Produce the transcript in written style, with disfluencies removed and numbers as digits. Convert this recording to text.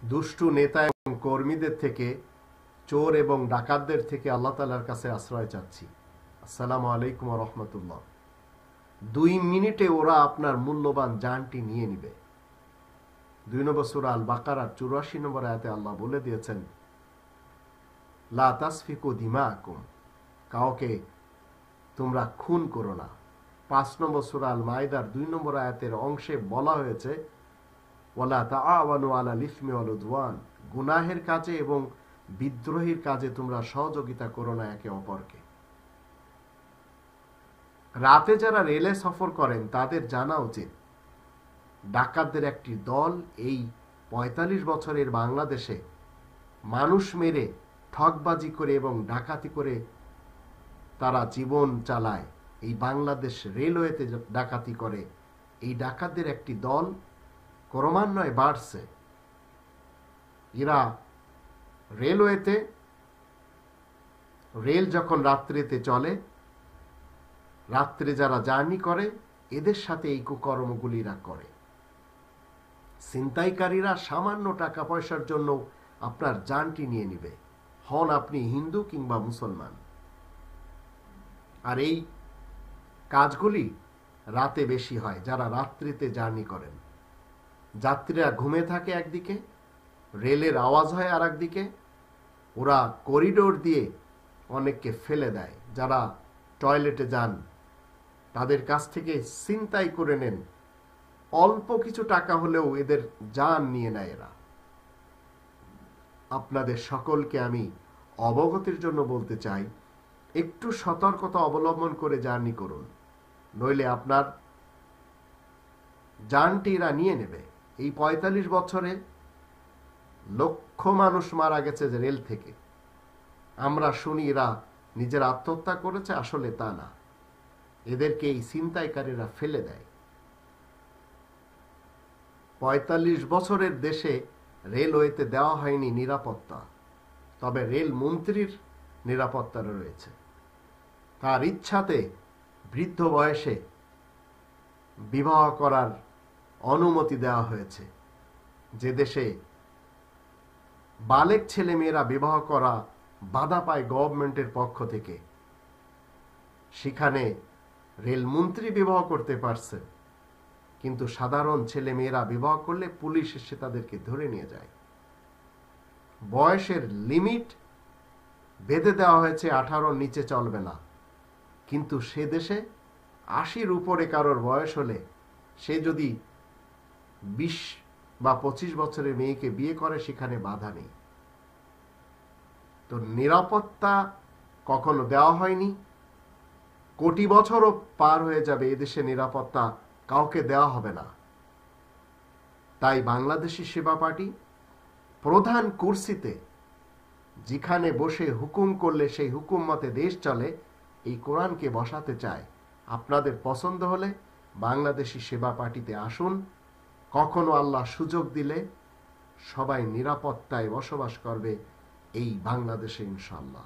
দুষ্টু নেতা এবং কর্মীদের থেকে, চোর এবং ডাকাতদের থেকে আল্লাহ তাআলার কাছে আশ্রয় চাচ্ছি। আসসালামু আলাইকুম ওয়া রাহমাতুল্লাহ। 2 মিনিটে ওরা আপনার মূল্যবান জানটি নিয়ে নিবে। 2 নম্বর সূরা আল বাকারার 84 নম্বর আয়াতে আল্লাহ বলে দিয়েছেন, লা তাসফিকু দিমাকুম, কাউকে তোমরা খুন করো না। 5 নম্বর সূরা আল মাইদার 2 নম্বর আয়াতের অংশে বলা হয়েছে, ওয়ালা তাআওয়ানু আলাল ইসমি ওয়াল উদওয়ান, গুনাহের কাজে এবং বিদ্রোহীর কাজে তোমরা সহযোগিতা করো না একে অপরকে। রাতে যারা রেলে সফর করেন তাদের জানা উচিত, ডাকাতদের একটি দল এই 45 বছরের বাংলাদেশে মানুষ মেরে, ঠকবাজি করে এবং ডাকাতি করে তারা জীবন চালায়। এই বাংলাদেশ রেলওয়েতে ডাকাতি করে। এই ডাকাতদের একটি দল ক্রমান্বয়ে বাড়ছে। এরা রেলওয়েতে, রেল যখন রাত্রিতে চলে, রাত্রে যারা জার্নি করে, এদের সাথে এই কুকর্মগুলিরা করে। ছিনতাইকারীরা সামান্য টাকা পয়সার জন্য আপনার জানটি নিয়ে নিবে, হন আপনি হিন্দু কিংবা মুসলমান। আর এই কাজগুলি রাতে বেশি হয়, যারা রাত্রিতে জার্নি করেন। যাত্রীরা ঘুমে থাকে একদিকে, রেলের আওয়াজ হয় আর একদিকে, ওরা করিডোর দিয়ে অনেককে ফেলে দেয়। যারা টয়লেটে যান তাদের কাছ থেকে ছিনতাই করে নেন। অল্প কিছু টাকা হলেও এদের জান নিয়ে নেয় এরা। আপনাদের সকলকে আমি অবগতির জন্য বলতে চাই, একটু সতর্কতা অবলম্বন করে জার্নি করুন, নইলে আপনার জানটি এরা নিয়ে নেবে। এই 45 বছরে লক্ষ মানুষ মারা গেছে যে রেল থেকে। আমরা শুনি এরা নিজের আত্মহত্যা করেছে, আসলে তা না, এদেরকে এই ছিনতাইকারীরা ফেলে দেয়। 45 বছরের দেশে রেলওয়েতে দেওয়া হয়নি নিরাপত্তা, তবে রেল মন্ত্রীর নিরাপত্তা রয়েছে। তার ইচ্ছাতে বৃদ্ধ বয়সে বিবাহ করার অনুমতি দেওয়া হয়েছে। যে দেশে বালেক ছেলে মেয়েরা বিবাহ করা বাধা পায় গভর্নমেন্টের পক্ষ থেকে, সেখানে রেলমন্ত্রী বিবাহ করতে পারছে, কিন্তু সাধারণ ছেলে মেয়েরা বিবাহ করলে পুলিশ এসে তাদেরকে ধরে নিয়ে যায়। বয়সের লিমিট বেঁধে দেওয়া হয়েছে, 18 নিচে চলবে না, কিন্তু সে দেশে 80-র উপরে কারোর বয়স হলে সে যদি 20 বা 25 বছরের মেয়েকে বিয়ে করে, সেখানে বাধা নেই। তো নিরাপত্তা কখনো দেওয়া হয়নি, কোটি বছরও পার হয়ে যাবে, এদেশে নিরাপত্তা কাউকে দেওয়া হবে না। তাই বাংলাদেশি সেবা পার্টি প্রধান কুরসিতে, যেখানে বসে হুকুম করলে সেই হুকুম মতে দেশ চলে, এই কোরআনকে বসাতে চায়। আপনাদের পছন্দ হলে বাংলাদেশি সেবা পার্টিতে আসুন। কখনো আল্লাহ সুযোগ দিলে সবাই নিরাপত্তায় বসবাস করবে এই বাংলাদেশে ইনশাআল্লাহ।